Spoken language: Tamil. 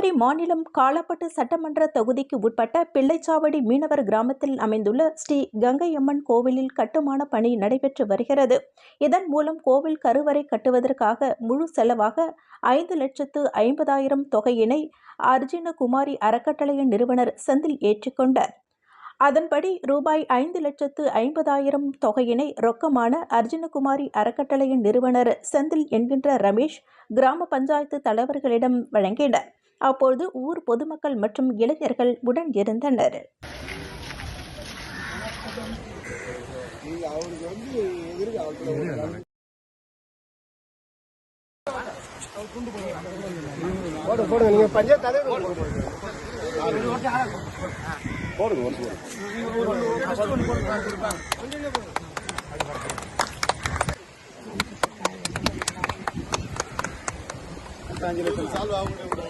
புதுச்சேரி மாநிலம் காலாப்பட்டு சட்டமன்ற தொகுதிக்கு உட்பட்ட பிள்ளைச்சாவடி மீனவர் கிராமத்தில் அமைந்துள்ள ஸ்ரீ கங்கையம்மன் கோவிலில் கட்டுமான பணி நடைபெற்று வருகிறது. இதன் மூலம் கோவில் கருவறை கட்டுவதற்காக முழு செலவாக 5,50,000 தொகையினை அர்ஜுனகுமாரி அறக்கட்டளையின் நிறுவனர் செந்தில் ஏற்றுக்கொண்டார். அதன்படி ரூபாய் 5,50,000 தொகையினை ரொக்கமான அர்ஜுனகுமாரி அறக்கட்டளையின் நிறுவனர் செந்தில் என்கின்ற ரமேஷ் கிராம பஞ்சாயத்து தலைவர்களிடம் வழங்கினர். அப்போது ஊர் பொதுமக்கள் மற்றும் இளைஞர்கள் உடன் இருந்தனர். சால்வ் ஆகும்.